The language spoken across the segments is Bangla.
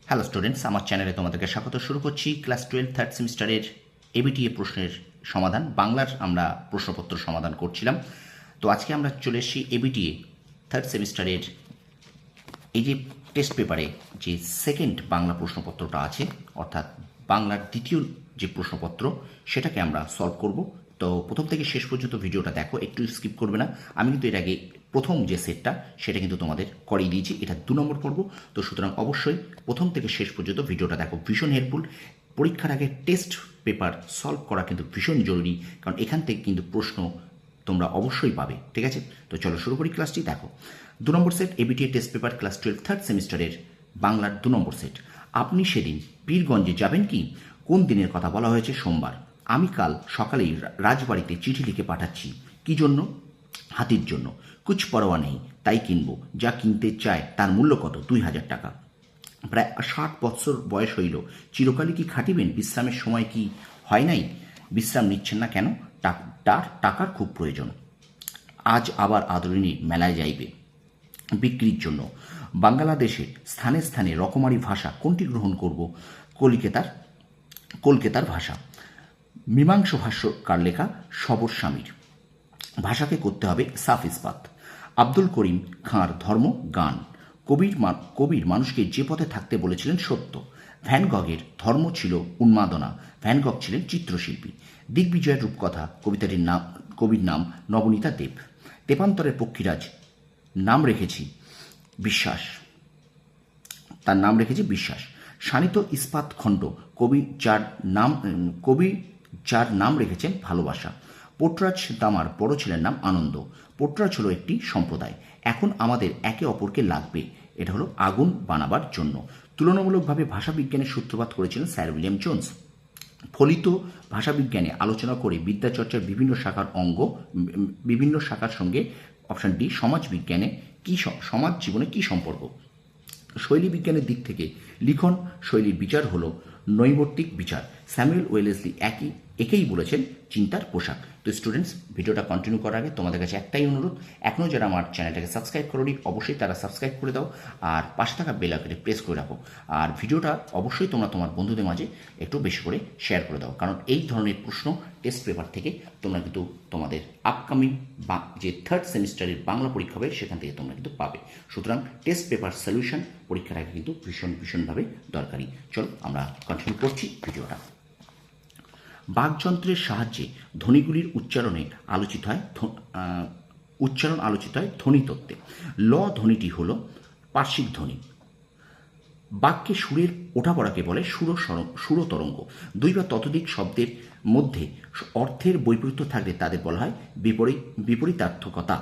হ্যালো স্টুডেন্টস, আমার চ্যানেলে তোমাদেরকে স্বাগত। শুরু করছি ক্লাস 12 থার্ড সেমিস্টারের এবিটিএ প্রশ্নের সমাধান। বাংলার আমরা প্রশ্নপত্র সমাধান করছিলাম। তো আজকে আমরা চলে এসেছি এবিটিএ থার্ড সেমিস্টারের এই যে টেস্ট পেপারে যে সেকেন্ড বাংলা প্রশ্নপত্রটা আছে, অর্থাৎ বাংলার দ্বিতীয় যে প্রশ্নপত্র, সেটাকে আমরা সলভ করব। তো প্রথম থেকে শেষ পর্যন্ত ভিডিওটা দেখো, একটু স্কিপ করবে না। আমি কিন্তু এর আগে প্রথম যে সেটটা সেটা কিন্তু তোমাদের করিয়ে দিয়েছি, এটা 2 নম্বর পর্ব। তো সুতরাং অবশ্যই প্রথম থেকে শেষ পর্যন্ত ভিডিওটা দেখো, ভীষণ হেল্পফুল। পরীক্ষার আগে টেস্ট পেপার সলভ করা কিন্তু ভীষণ জরুরি, কারণ এখান থেকে কিন্তু প্রশ্ন তোমরা অবশ্যই পাবে। ঠিক আছে, তো চলো শুরু করি ক্লাসটি। দেখো, 2 নম্বর set ABTA test paper class 12 third সেমিস্টারের বাংলার 2 নম্বর সেট। আপনি সেদিন পীরগঞ্জে যাবেন কি? কোন দিনের কথা বলা হয়েছে? সোমবার। আমি কাল সকালেই রাজবাড়িতে চিঠি লিখে পাঠাচ্ছি। কি জন্য? হাতির জন্য। কুছ পরোয়া নেই, তাই কিনবো। যা কিনতে চায় তার মূল্য কত? 2000 টাকা। প্রায় 60 বৎসর বয়স হইল, চিরকালই কি খাটিবেন? বিশ্রামের সময় কি হয় নাই? বিশ্রাম নিচ্ছেন না কেন? তার টাকার খুব প্রয়োজন। আজ আবার আদরিণী মেলায় যাইবে বিক্রির জন্য। বাংলাদেশের স্থানে স্থানে রকমারি ভাষা কোনটি গ্রহণ করব? কলকাতার ভাষা। মীমাংস ভাষ্যকার লেখা সবর স্বামীর। ভাষাকে করতে হবে সাফ ইস্পাত। আব্দুল করিম খাঁর ধর্ম গান। কবির মানুষকে যে পথে থাকতে বলেছিলেন সত্য। ভ্যান গগের ধর্ম ছিল উন্মাদনা। ভ্যান গগ ছিলেন চিত্রশিল্পী। দিগ্বিজয়ের রূপকথা কবির নাম নবনীতা দেব। তেপান্তরের পক্ষীরাজ নাম রেখেছি বিশ্বাস, তার নাম রেখেছি বিশ্বাস। শানিত ইস্পাত খণ্ড কবি যার নাম রেখেছেন ভালোবাসা। পোটরাজ দামার বড় ছেলের নাম আনন্দ। পোটরাজ হলো একটি সম্প্রদায়। এখন আমাদের একে অপরকে লাগবে, এটা হলো আগুন বানাবার জন্য। তুলনামূলকভাবে ভাষাবিজ্ঞানের সূত্রপাত করেছিলেন স্যার উইলিয়াম জোন্স। ফলিত ভাষাবিজ্ঞানে আলোচনা করে বিদ্যাচর্চার বিভিন্ন শাখার সঙ্গে অপশন ডি সমাজবিজ্ঞানে সমাজ জীবনে কি সম্পর্ক? শৈলী বিজ্ঞানের দিক থেকে লিখন শৈলীর বিচার হল নৈবর্তিক বিচার। স্যামুয়েল ওয়েলেসলি একেই বলেছেন চিন্তার পোশাক। তো স্টুডেন্টস, ভিডিওটা কন্টিনিউ করার আগে তোমাদের কাছে একটাই অনুরোধ, এখনও যারা আমার চ্যানেলটাকে সাবস্ক্রাইব করোনি অবশ্যই তারা সাবস্ক্রাইব করে দাও, আর পাশে থাকা বেল আইকনে প্রেস করে রাখো। আর ভিডিওটা অবশ্যই তোমরা তোমার বন্ধুদের মাঝে একটু বেশি করে শেয়ার করে দাও, কারণ এই ধরনের প্রশ্ন টেস্ট পেপার থেকে তোমরা কিন্তু তোমাদের আপকামিং যে থার্ড সেমিস্টারের বাংলা পরীক্ষা হবে সেখান থেকে তোমরা কিন্তু পাবে। সুতরাং টেস্ট পেপার সলিউশন পরীক্ষার আগে কিন্তু ভীষণভাবে দরকারি। চলো আমরা কন্টিনিউ করছি ভিডিওটা। বাকযন্ত্রের সাহায্যে ধ্বনিগুলির উচ্চারণ আলোচিত হয় ধ্বনিতত্ত্বে। ল ধ্বনিটি হল পার্শ্বিক ধ্বনি। বাক্যে সুরের ওঠাপড়াকে বলে সুরতরঙ্গ। 2 বা ততোধিক শব্দের মধ্যে অর্থের বৈপরীত্য থাকলে তাদের বলা হয় বিপরীতার্থকতা।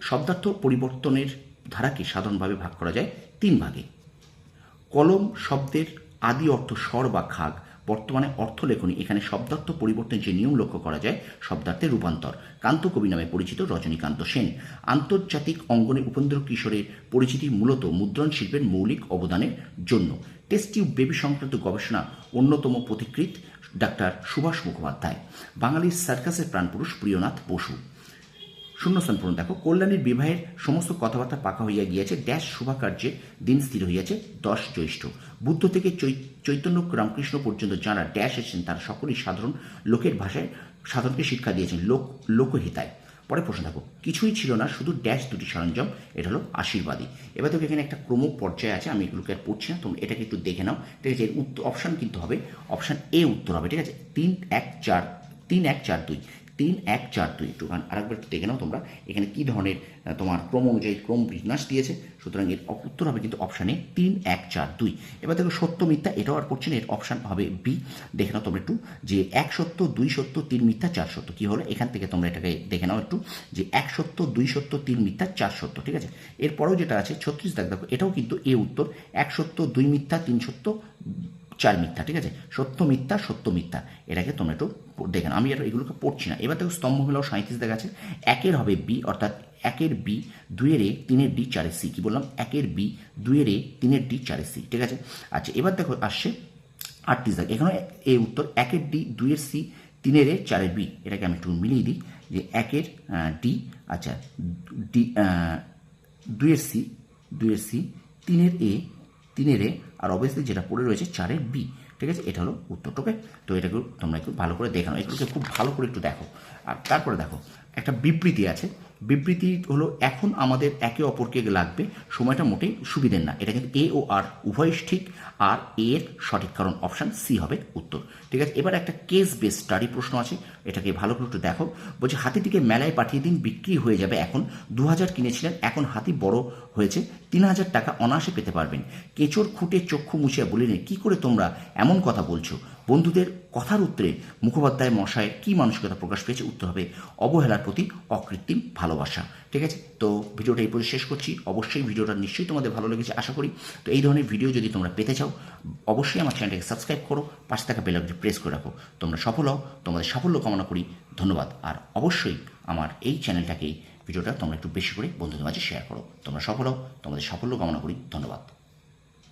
শব্দার্থ পরিবর্তনের ধারাকে সাধারণভাবে ভাগ করা যায় 3 ভাগে। কলম শব্দের আদি অর্থ স্বর বা খাগ। বর্তমানে অর্থলেখনী এখানে শব্দার্থ পরিবর্তনের যে নিয়ম লক্ষ্য করা যায় শব্দার্থের রূপান্তর। কান্ত কবি নামে পরিচিত রজনীকান্ত সেন। আন্তর্জাতিক অঙ্গনে উপেন্দ্র কিশোরের পরিচিতি মূলত মুদ্রণ শিল্পের মৌলিক অবদানের জন্য। টেস্ট টিউব বেবি সংক্রান্ত গবেষণা অন্যতম পথিকৃৎ ডাক্তার সুভাষ মুখোপাধ্যায়। বাঙালির সার্কাসের প্রাণপুরুষ প্রিয়নাথ বসু। শূন্যস্থান পূরণ। দেখো, কল্যাণীর বিবাহের সমস্ত কথাবার্তা পাকা হইয়া গিয়াছে। ড্যাশ শুভাকার্যে দিন স্থির হইয়াছে 10 জ্যৈষ্ঠ। বুদ্ধ থেকে চৈতন্য রামকৃষ্ণ পর্যন্ত যাঁরা ড্যাশ এসেছেন তারা সকলেই সাধারণ লোকের ভাষায় সাধারণকে শিক্ষা দিয়েছেন লোকহিতায়। পরে প্রশ্ন দেখো, কিছুই ছিল না শুধু ড্যাশ দুটি সরঞ্জাম, এটা হলো আশীর্বাদী। এবার দেখো এখানে একটা ক্রম পর্যায়ে আছে, আমি এগুলোকে আর পড়ছি না, তোমরা এটাকে একটু দেখে নাও। ঠিক আছে, এর অপশান কিন্তু হবে অপশান এ উত্তর হবে। ঠিক আছে, 3 1 4 3 1 4 2 3 1 4 2 একটু আরেকবার একটু দেখে নাও তোমরা এখানে কি ধরনের তোমার ক্রম অনুযায়ী ক্রম বিন্যাস দিয়েছে। সুতরাং এর উত্তর হবে কিন্তু অপশানে 3 1 4 2। এবার দেখো সত্য মিথ্যা, এটাও আর পড়ছি না, এর অপশান হবে বি। দেখে নাও তোমরা একটু যে 1 সত্য 2 সত্য 3 মিথ্যা 4 সত্য কি হলো, এখান থেকে তোমরা এটাকে দেখে নাও একটু যে 1 সত্য 2 সত্য 3 মিথ্যা 4 সত্য। ঠিক আছে, এরপরেও যেটা আছে 36 দাগ, দেখো এটাও কিন্তু এ উত্তর। 1 সত্য 2 মিথ্যা 3 সত্য 4 মিথ্যা। ঠিক আছে, সত্য মিথ্যা এটাকে তোমরা একটু দেখেন, আমি আর এগুলোকে পড়ছি না। এবার দেখো স্তম্ভ মেলাও 37 দেখা আছে। 1-এর হবে বি, অর্থাৎ 1-এর বি, 2-এর এ, 3-এর ডি, 4-এর সি। কি বললাম? 1-এর বি, 2-এর এ, 3-এর ডি, 4-এর সি। ঠিক আছে, আচ্ছা এবার দেখো আসছে 38 দাগ। এখানে এ উত্তর 1-এর ডি, 2-এর সি, 3-এর এ, 4-এর বি। এটাকে আমি একটু মিলিয়ে দিই যে 1-এর ডি, আচ্ছা ডি, 2-এর সি, 3-এর এ, 3-এর এ, আর অবভিয়াসলি যেটা পড়ে রয়েছে 4-এর বি। ঠিক আছে, এটা হলো উত্তর। ওকে, তো এটাকে তোমরা একটু ভালো করে দেখানো, এগুলোকে খুব ভালো করে একটু দেখো। আর তারপরে দেখো একটা বিবৃতি আছে, বিবৃতি হলো এখন আমাদের একে অপরকে লাগবে, সময়টা মোটেই সুবিধের না। এটা কিন্তু এ ও আর উভয় ঠিক, আর এর সঠিক কারণ অপশান সি হবে উত্তর। ঠিক আছে, এবার একটা কেস বেস স্টাডি প্রশ্ন আছে, এটাকে ভালো করে একটু দেখো। বলছে হাতিটিকে মেলায় পাঠিয়ে দিন, বিক্রি হয়ে যাবে এখন। 2000 কিনেছিলেন, এখন হাতি বড় হয়েছে, 3000 টাকা অনায়াসে পেতে পারবেন। কেচোর খুঁটে চক্ষু মুছিয়া বলিলেন, কি করে তোমরা এমন কথা বলছো? বন্ধুদের কথার উত্তরে মুখোপাধ্যায় মশায়ের কি মানসিকতা প্রকাশ পেয়েছে? উত্তর হবে অবহেলার প্রতি অকৃত্রিম ভালোবাসা। ঠিক আছে, তো ভিডিওটা এই পর্যন্ত শেষ করছি। অবশ্যই ভিডিওটা নিশ্চয়ই তোমাদের ভালো লেগেছে আশা করি। তো এই ধরনের ভিডিও যদি তোমরা পেতে চাও, অবশ্যই আমার চ্যানেলটাকে সাবস্ক্রাইব করো, পাশে থাকা বেল আইকনটি প্রেস করে রাখো। তোমরা সফল হও, তোমাদের সাফল্য কামনা করি। ধন্যবাদ। আর অবশ্যই আমার এই চ্যানেলটাকে, ভিডিওটা তোমরা একটু বেশি করে বন্ধুদের মাঝে শেয়ার করো। তোমরা সফল হও, তোমাদের সাফল্য কামনা করি। ধন্যবাদ।